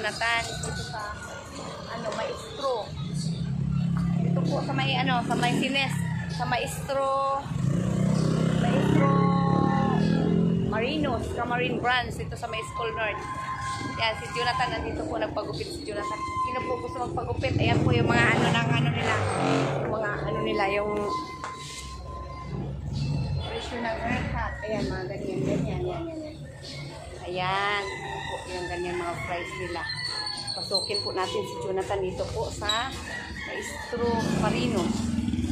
Jonathan dito sa Maestro. Dito po sa may sa may Sines, sa Maestro Marinos, Marine Branch dito sa may School North. Yan, si Jonathan nandito po, nagpagupit si Jonathan. Sino po gusto magpagupit? Ayan po yung mga nila. Yung mga yung presyo ng haircut. Ayan, mga ganyan. Ayan, po yung ganyan mga price nila. Pasukin po natin si Jonathan dito po sa Maestro Marinos.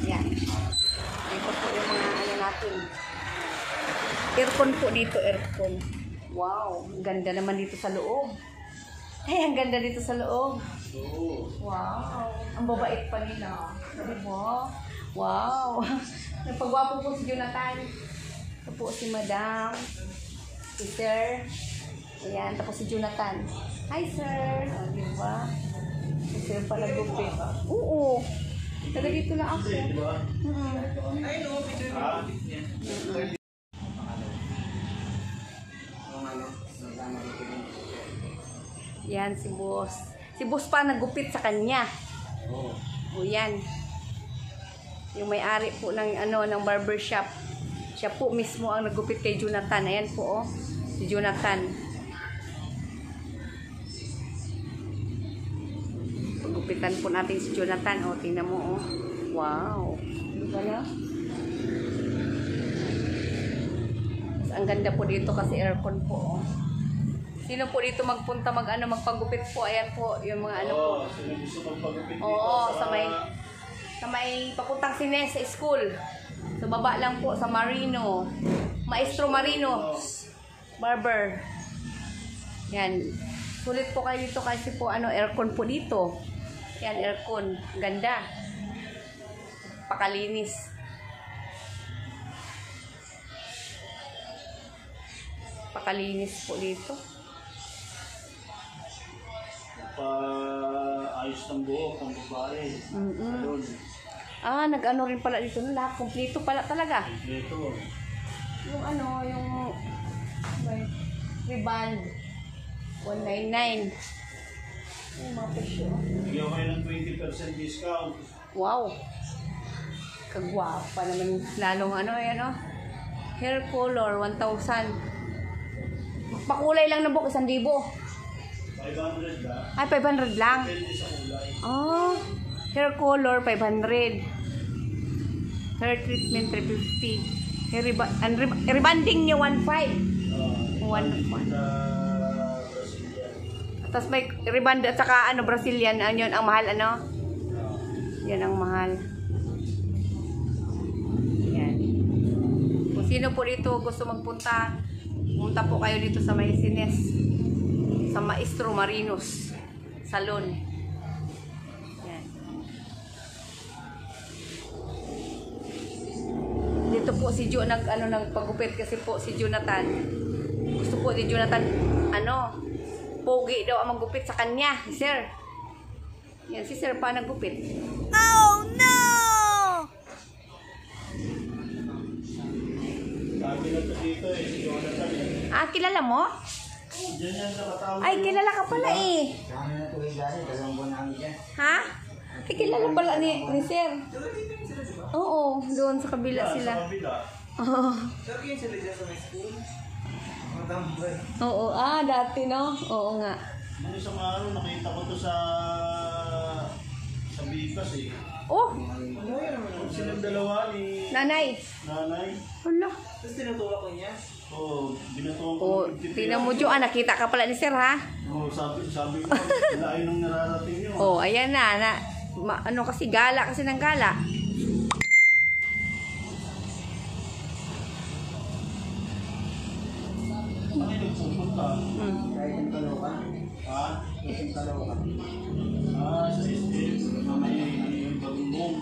Ayan. Dito po yung mga natin. Aircon po dito, aircon. Wow, ang ganda naman dito sa loob. Ay, ang ganda dito sa loob. Wow, ang babait pa nila. Diba? Wow. Nagpagwapo po si Jonathan. Ito po si Madam. Si Sir. Ayan, tapos si Jonathan. Hi, Sir. O, diba? Si Sir pala gupit. Oo. Taga dito lang ako. Ay, no. Yan, si boss. Si boss pa nagupit sa kanya. O, yan. Yung may-ari po ng, ng barbershop. Siya po mismo ang nagupit kay Jonathan. Ayan po, oh. Si Jonathan. Pagupitan po natin si Jonathan. O, tingnan mo, oh. Wow. Diba na? Ang ganda po dito kasi aircon po, oh. Sino po dito magpunta magpagupit po? Ayan po, yung mga po. Sino gusto magpagupit dito? Oo, sa may papuntang Sines sa school. Sa baba lang po, sa Marino. Maestro Marino. Barber. Yan. Sulit po kayo dito kasi po, aircon po dito. Yan, aircon. Ganda. Pakalinis. Pakalinis po dito. Ayos ng buhok ng babae. Nag-ano rin pala dito. Lahat kompleto pala talaga. Kompleto. Yung yung reband 199. Yung mga presyo. Bigyan kayo ng 20% discount. Wow. Kagwapa naman. Lalong hair color 1,000. Pakulay lang na buhok 1,000. 500 ba? Ay, 500 lang. Depende sa kulay. Hair color 500. Hair treatment 350. Hair rebanding niya 1,500. 1,500. Tapos may reband at saka Brazilian, yun ang mahal, Yan ang mahal. Yan. Kung sino po dito gusto magpunta, pumunta po kayo dito sa may Sines. Sa Maestro Marinos Salon. Yan. Dito po si Jo nagpagupit kasi po si Jonathan. Gusto po ni Jonathan pogi daw ang maggupit sa kanya, sir. Yan si sir pa naggupit. Oh no! Sabi na to dito si Jonathan. Kilala mo? Ay, kilala ka pala eh. Ha? Ay, kilala pala ni sir. Oo, doon sa kabila sila. Sa kabila. Oo. Oo, dati Oo nga. Nung isang araw, nakita ko to sa Bicas eh. Oh! Silang dalawa ni Nanay. Hala. Tapos tinutulak ko niya? Oo, binatuan ko. Tingnan mo, Jo, nakita ka pala ni sir, ha? Oo, sabi ko, lain ng nararating yun. Ayan na. Kasi gala kasi ng gala. Ano yung pupunta? Kahit yung Caloocan. Ha? Kahit yung Caloocan. Sa estate. Mamaya yung Bagumong.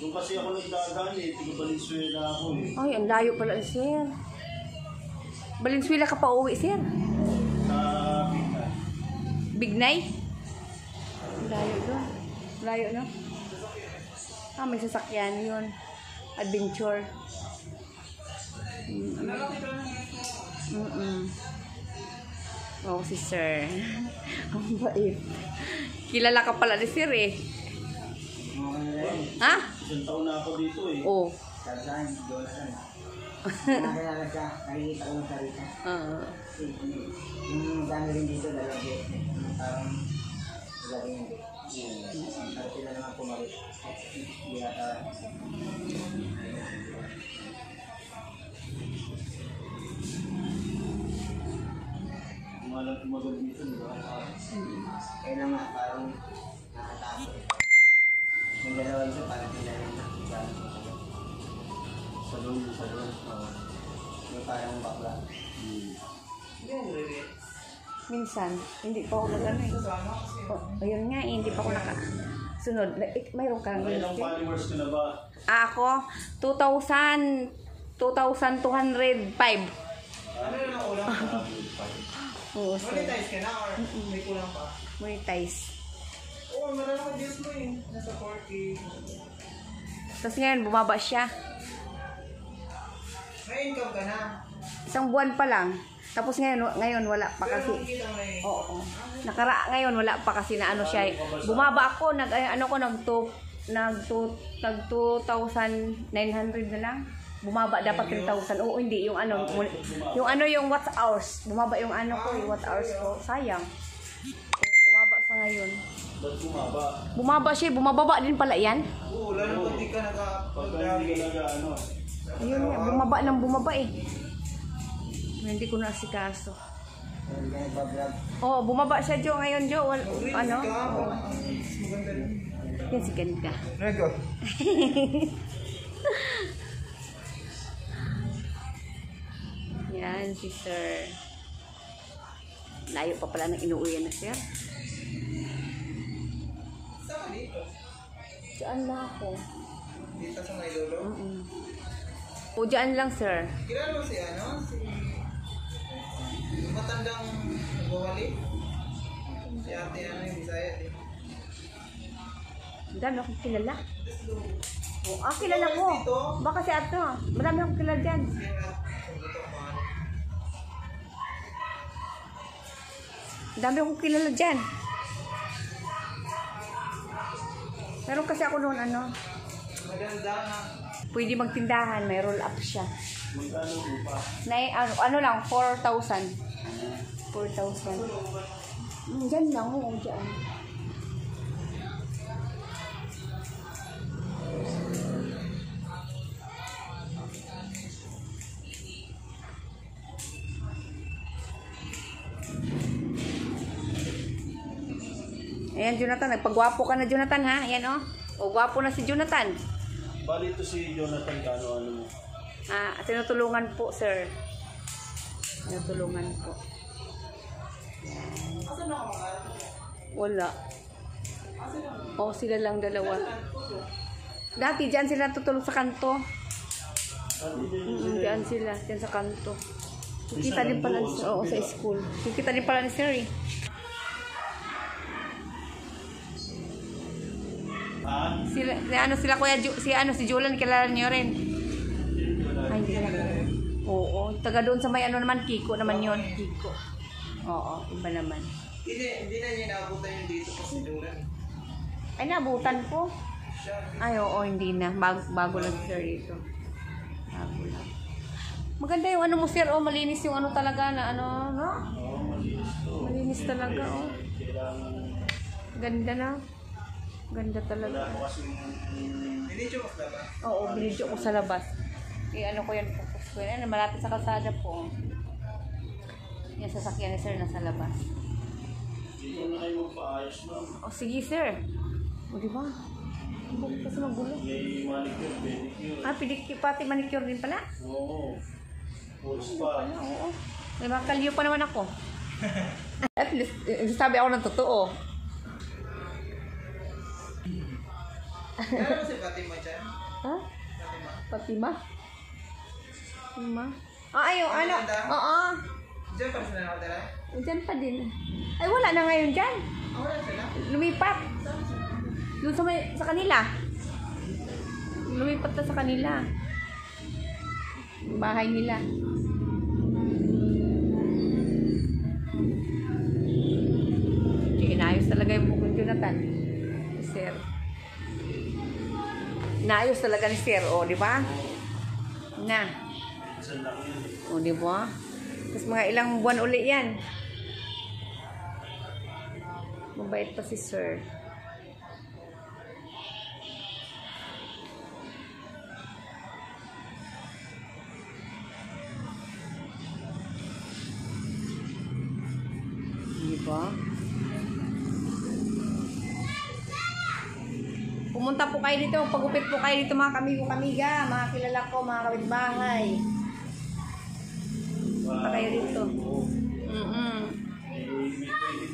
Doon kasi ako nagdagan eh. Tiga Valenzuela ako eh. Ay, ang layo pala ni sir. Valenzuela ka pa uwi, sir? Sa Bicas. Bignay? Layo doon. Layo, no? May sasakyan yun. Adventure. Oh, si Sir. Ang bait. Kilala ka pala ni Sir eh. Okay na rin. Ha? Isang taon na ako dito eh. Oh. Saan? Jonathan. Nakakilala siya. Nakikita ko lang sa rito. Yung dami rin dito, dalawang parang laging hindi. At sila naman pumalit. Hindi ata. Umagal dito, di ba? Kaya naman parang nakatakot. Yung dalawa dito parang kilala na. Sa doon. Yung parang bakla. Minsan, hindi pa ako nag-ano eh. Oh, ayun nga eh, hindi pa ako nakasunod. Mayroon ka May ilang followers ka na ba? Ako, 2,205. Ano na ang ulang pa? Oo, sir. Monetize ka na or may kulang pa? Monetize. Oo, marami views mo eh. Nasa 4K. Tapos ngayon, bumaba siya. May income ka na. Isang buwan pa lang. Tapos ngayon wala pa kasi. Pero kita mo na eh. Oo. Ngayon wala pa kasi na ano siya. Bumaba ako, nag 2,900 na lang. Bumaba dapat 3,000. Oo, hindi yung yung watch hours. Bumaba yung watch hours ko. Sayang. Oo, bumaba sa ngayon. Ba't bumaba? Bumaba siya, bumababa din pala yan. Oo, lalo pag di ka Pagka hindi ka nag-ano. Ayun nga, bumaba eh. Hindi ko na asikaso. Hindi ka nagpa-vlog. Oo, bumaba siya, Jo. Ngayon, Jo. Ano? Oo. Maganda rin. Yan si ganda. Rego. Yan, si Sir. Layo pa pala ng inuuyan na, Sir. Saan ka dito? Diyan na ako. Dito sa may lolo? O, diyan lang, Sir. Kilala mo si yung matandang nagwawali? Si ate yung Bisaya eh. Ang dami akong kilala. O, kilala ko. Baka si Ato. Marami akong kilala dyan. Ang dami akong kilala dyan. Meron kasi ako noon, Maganda na. pwede magtindahan, may roll up siya. Magkano upa? Ano lang, 4,000. 4,000. Diyan lang, oo, diyan. Ayan, Jonathan. Nagpagwapo ka na, Jonathan, ha? Ayan, oh. O, gwapo na si Jonathan. Bali ito si Jonathan Cano, mo? Tinutulungan po, sir. Tinutulungan po. Asa na ka mga? Wala. O, sila lang dalawa. Dati, dyan sila tutulong sa kanto. Dyan sila. Dyan sa kanto. Kikita din pala, oo, sa school. Kikita din pala ni sir, eh. Sila kuya si Julan, kilala niyo rin. Ay, hindi na. Oo, taga doon sa may naman, Kiko naman yon, Kiko. Oo, iba naman. Hindi na niya naabutan yung dito pa si Julan. Ay, naabutan po. Ay, oo, hindi na. Bago lang sir dito. Bago lang. Maganda yung mo sir, malinis yung talaga na no? Oo, malinis to. Malinis talaga, Kailangan... Ganda na. Ganda talaga. Wala ko kasi Binidyo mo sa labas? Oo, binidyo ko sa labas. Ko yan po. Malapit sa kalsada po. Yung sasakyan ni sir nasa labas. dito na kayo magpaayos, ma'am. O, sige sir. O, diba? Bakit kasi magulo? May manicure, pedicure. Pati manicure din pala? Oo. Full spa. Oo. May mga kalyo pa naman ako. At least, sabi ako ng totoo. Kaya mo si Fatima dyan? Ha? Fatima? Fatima? Ayun, Oo. Diyan pa sila nakatala? Diyan pa din. Ay, wala na ngayon dyan. Wala sila? Lumipat. Doon sa kanila. Lumipat na sa kanila. Bahay nila. Jonathan. Si Sir. Naayos talaga ni Sir, o, di ba? Na. Minsan lang yun. O, di ba? Tapos mga ilang buwan uli yan. Mabait pa si Sir. Diba? Pumunta po kayo dito, pagupit po kayo dito mga kamigo-kamiga, mga kilala ko, mga kapitbahay. Punta kayo dito. May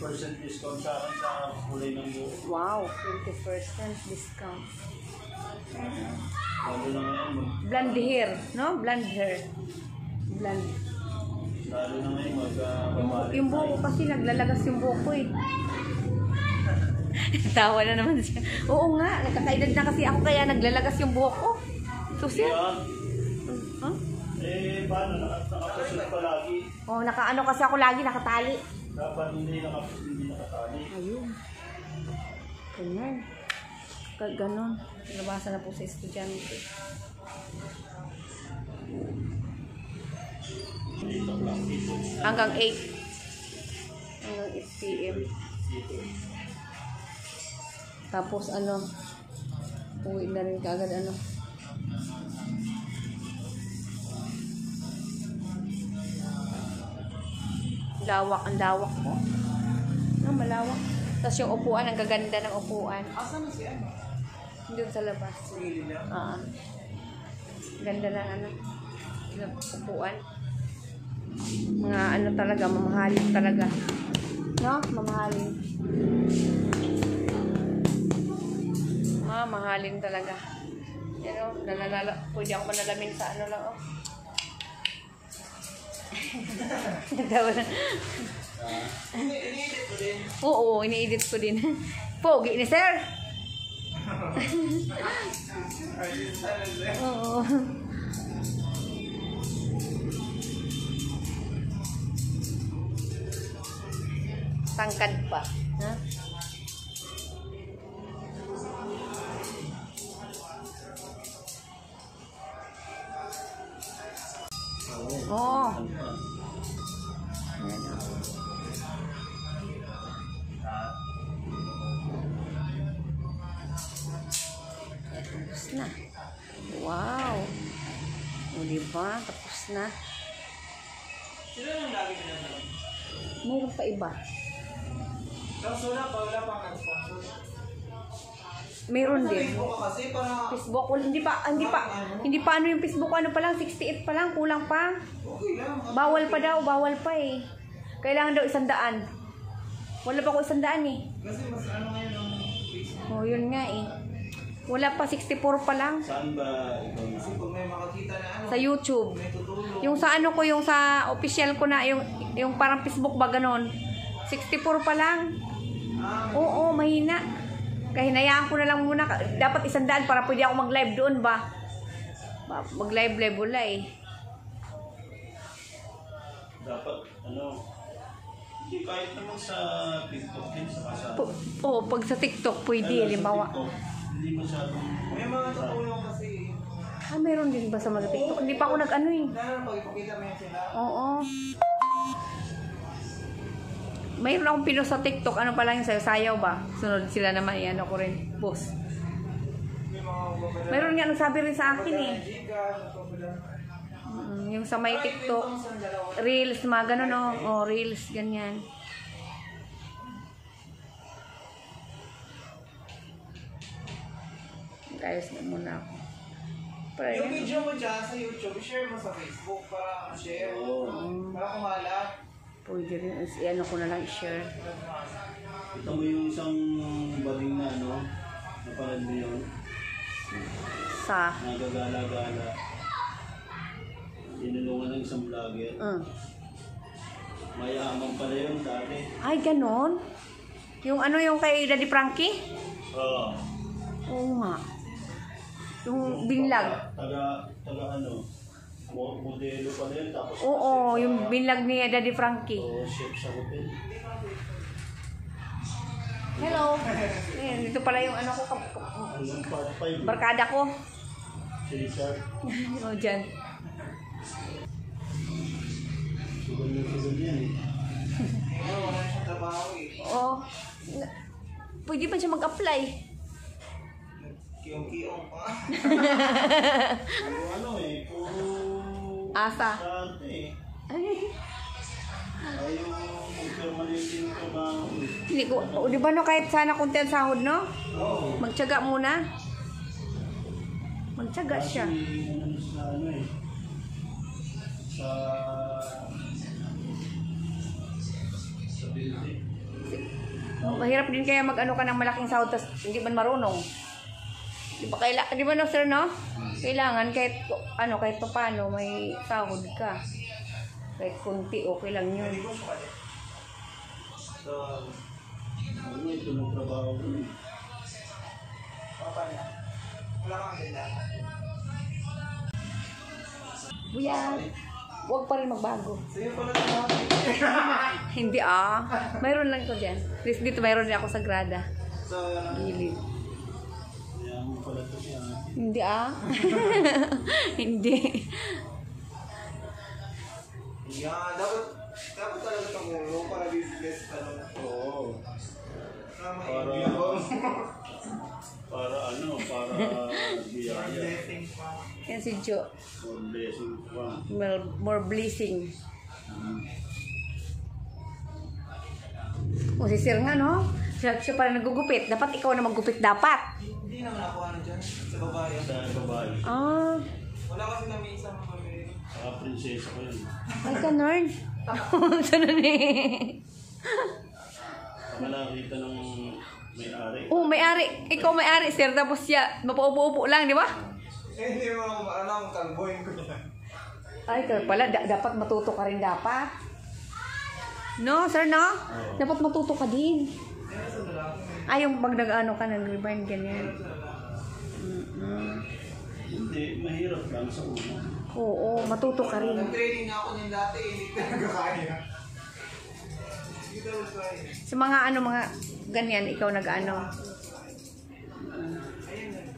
20% discount sa akin sa kulay ng buhok. Wow, 20% discount. Lalo na ngayon, Blonde hair, no? Blonde hair. Blonde. lalo na ngayon Yung buhok ko kasi naglalagas yung buhok ko eh. Tawa na naman siya. Oo nga, nagkakaedad na kasi ako kaya naglalagas yung buhok ko. So, Sir? Huh? Paano? Nakapusunod pa lagi. Oh, nakaano kasi ako lagi, nakatali. Dapat hindi nakatali. Ayun. Ganyan. Ganon. Nabasa na po sa estudyante. Hanggang 8. Hanggang 8 p.m. Tapos ano, uwi na rin kaagad ano. Ang lawak ko. No, malawak. Tapos yung upuan, ang gaganda ng upuan. Asan na si ano? Doon sa labas. Sige lang. Ganda ng ano, ng upuan. Mga ano talaga, mamahalin talaga. No? Mamahalin. Mahalin talaga. Yan o, pwede ako manalamin sa ano lang o. Tawa na. Ini-edit ko din. Oo, ini-edit ko din. Pogi ni Sir. Oo. Tangkad pa. Ha? Oo. Ayan o. Tapos na. Wow. O, diba? Tapos na. Sino nang lagi pinanalang? Mayroon pa iba. Tapos wala pang nag-sponsor. Mayroon din. Facebook ka kasi para Facebook, hindi pa ano yung Facebook, ano pa lang, 68 pa lang, kulang pa. okay lang. Bawal pa eh. Kailangan daw 100. Wala pa ko 100 eh. Kasi mas ano ngayon ang Facebook. Oh, yun nga eh. Wala pa, 64 pa lang. Saan ba ikaw na? Kasi kung may makakita na ano, Sa YouTube. may tutulong. Yung sa ano ko, yung sa official ko na, yung parang Facebook ba ganon. 64 pa lang. Oo, mahina. Kaya hinayaan ko na lang muna. Dapat 100 para pwede ako mag-live doon ba? Mag-live wala eh. Dapat, hindi kahit naman sa TikTok din, sa Pag sa TikTok pwede, halimbawa. Hindi masyadong... May mga tutulong kasi. Meron din ba sa mga TikTok? Hindi pa ako nag-ano eh. Lalo pag ipakita mo yan sila. Oo. Mayroon akong pinost sa TikTok. Ano pa lang yung sayaw ba? Sunod sila naman. Yan ako rin. Post. May mga upapadala. Mayroon nga nagsabi rin sa akin eh. Gcash, upapadala. Yung sa may TikTok. Reels, mga ganun o. Oh, reels, ganyan. Ayos na muna ako. Pero Yung yan. video mo dyan sa YouTube, share mo sa Facebook para share. Oo. Para kumalat. Pwede rin. Ano ko na lang i-share. Ito mo yung isang baling na napanood mo yun, Sa. nagagala-gala. Tinulungan ng isang vlogger. Mayaman pala yun dati. Ay, ganon? Yung ano yung kay Daddy Frankie? Oo. Oo nga. Yung binlag. Taga modelo pala yun. Tapos Oo, yung binlag ni Daddy Frankie. chef sa hotel. Hello. Ayan, dito pala yung ano ko, Hanggang part 5. barkada ko. Cesar. O, dyan. Sugal na sugal yan eh. Wala siyang trabaho eh. Oo. Pwede pa siya mag-apply. Kiyong-kiyong pa. Puro ano eh, puro... Asa. Sante eh. Ay. Ayaw permanente yung trabaho eh. Hindi ko, o, di ba no, kahit sana konti ang sahod, no? Oo. Magtiyaga muna. Magtiyaga siya. Kasi ano sa ano eh. Sa building. Mahirap din kaya mag-ano ka ng malaking sahod tas hindi man marunong. Di ba di ba no, sir, no? Kailangan kahit ano, kahit paano may sahod ka. Kahit kunti, okay lang yun. So, Ano ito ng trabaho ko eh. papa na. Wala kang ganda. Kuya, huwag pa rin magbago. Sa'yo pala trabaho. Hindi mayroon lang ko dyan. Dito mayroon din ako sa grada. So, Gilid. Kaya mo pala ito siya. Hindi Hindi. yeah, dapat talaga tumulong para business ano. Oo. Tama Para- yun. Para ano, para biyaya. Blessing pa. Yan si Jo. For blessing pa. More blessing. O si Sir nga, no? Siya pala nagugupit. Dapat ikaw na maggupit dapat. Hindi naman ako ano dyan, sa babae. Sa babae. Wala kasi kami isang pamilya. Saka prinsesa ko yun. Ay, ganun. Ganun eh. Saka nakita ng may-ari. Oh, may-ari. Ikaw may-ari, sir. Tapos siya, mapaupo-upo lang, di ba? Eh, hindi mo ako alam, kalboyin ko niya. Ay, kaya pala, dapat matuto ka rin dapat. No, sir, no? Oo. Dapat matuto ka din. Hindi sa lalaki. Ay, yung pag nag-ano ka, nag-rebind, ganyan. Hindi, mahirap lang sa una. Oo, matuto ka rin. Nag-training na ako nung dati, hindi talaga kaya. Hindi talaga kaya. Sa mga ano, mga ganyan, ikaw nag-ano.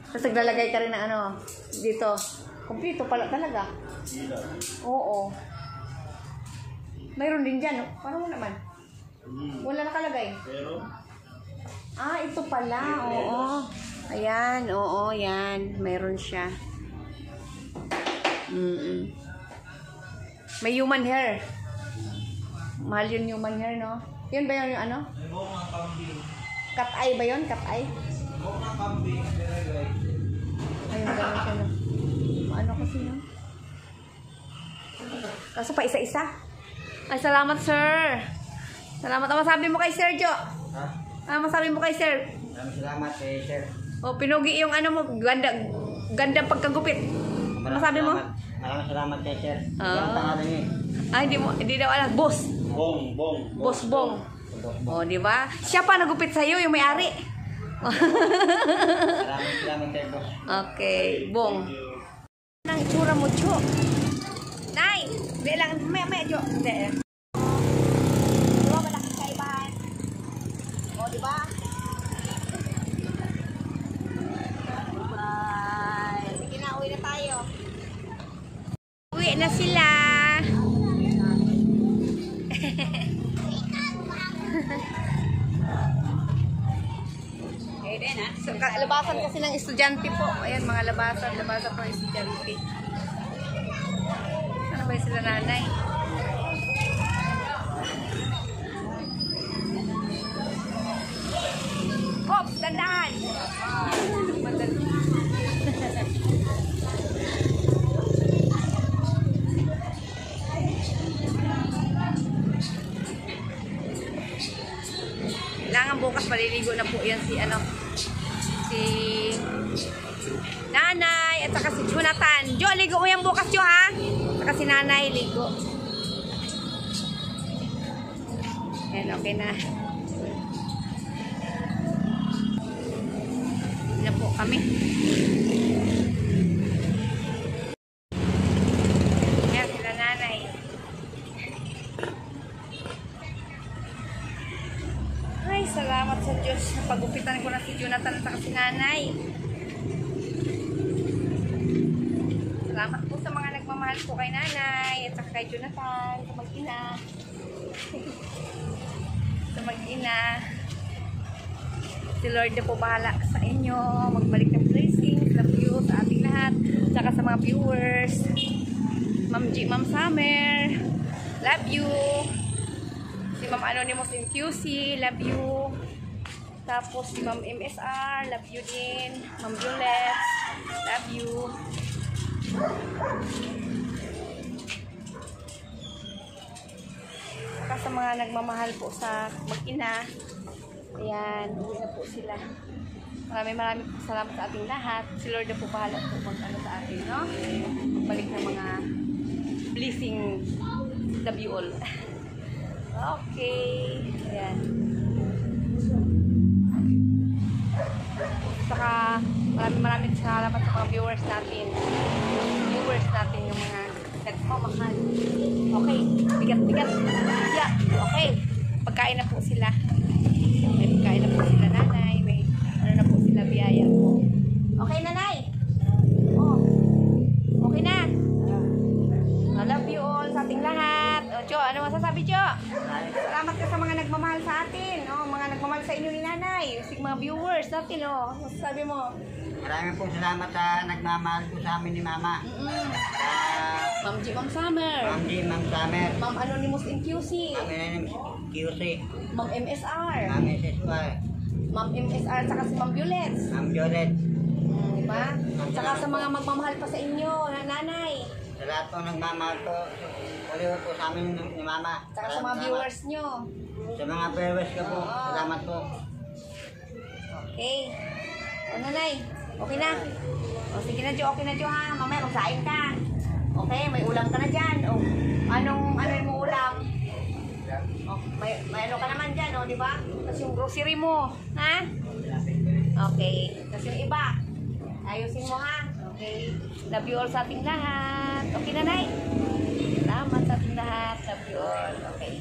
Tapos naglalagay ka rin ng ano, dito. Kompleto pala talaga. Hila. Oo. Mayroon din dyan, no? Parang mo naman. Wala nakalagay. Pero, Ito pala, oo. Ayan, oo, yan. Mayroon siya. May human hair. Mahal yun human hair, no? Yun ba yung ano? May buhok ng kambing. Cat eye ba yun? Cat eye? Buhok ng kambing, nilagay. Ayun, gano'n siya, no? Ano kasi, no? Kaso pa isa-isa. Ay, salamat, sir. Salamat. Ang masabi mo kay Sir Jo? Ha? Ano masabi mo kay Sir? Maraming salamat sir. O, pinugi yung ano mo, ganda pagkagupit. Ano masabi mo? Maraming salamat sir. Ah. Ang pangalan niyo Ay, hindi daw alam. Boss. bong. Boss Bong. O, di ba? Siya pa nagupit sa'yo, yung may-ari. Maraming salamat sir. Okay, Bong. Nang itsura mo, Jo. Nay! Hindi lang, may Jo. Hindi. Di ba, malaking kaibahan? O, di ba? Bye. Sige na, uwi na tayo. Uwi na sila. So, labasan kasi ng estudyante po. Ayan, mga labasan po ng estudyante. Ano ba yung sila nanay? Pops, dandahan! Kailangan bukas maliligo na po yan si nanay at saka si Jonathan. Jo, ligo mo yan bukas, Jo, ha? Saka si nanay, ligo. Ayan, okay na. Hindi na po kami. Ayan, sila nanay. Ay, salamat sa Diyos. Salamat po sa mga nagmamahal po kay nanay at saka kay Jonathan, sa mag-ina. Sa mag-ina. Si Lord na po bahala sa inyo. Magbalik ng blessings. Love you sa ating lahat. At saka sa mga viewers. Ma'am G, Ma'am Summer. Love you. Si Ma'am Anonymous in QC. Love you. Tapos si Ma'am MSR. Love you din. Ma'am Juliet. Love you. Saka sa mga nagmamahal po sa mag-ina. Ayan, uwi na po sila. Maraming salamat sa ating lahat. Si Lord na po bahala po mag-ano sa atin, no? Balik ng mga blessing. Love you all. Okay. Ayan. Saka maraming salamat sa mga viewers natin. Viewers natin yung mga nagmamahal. Okay. Bigat. Yeah. Okay. Pagkain na po sila. May pagkain na po sila nanay. May ano na po sila biyaya po. Okay nanay? Oh. Okay na? I love you all sa ating lahat. O Jo, ano masasabi Jo? Salamat ka sa mga nagmamahal sa atin. O, mga nagmamahal sa inyo ni nanay. Si mga viewers natin o. Masasabi mo? Maraming po salamat sa nagmamahal po sa amin ni Mama. Ma'am G, Ma'am Summer. Ma'am G, Ma'am Summer. Ma'am Anonymous in QC. Ma'am QC. Ma'am MSR. Ma'am SSY. Ma'am MSR, saka si Ma'am Violet. Ma'am Violet. Diba? Saka sa mga magmamahal pa sa inyo, na nanay. Sa lahat po nagmamahal po. Uli po sa amin ni Mama. Saka sa mga viewers nyo. Sa mga viewers ko po. Oo. Salamat po. Okay. O nanay, okay na? O sige na Jo, okay na Jo ha. Mamaya magsain ka. Okay, may ulam ka na dyan. O, ano mo ulam? O, may ano ka naman dyan, o, di ba? Tapos yung grocery mo, ha? Okay. Tapos yung iba, ayusin mo ha. Okay. Love you all sa ating lahat. Okay nanay? Salamat sa ating lahat. Love you all. Okay.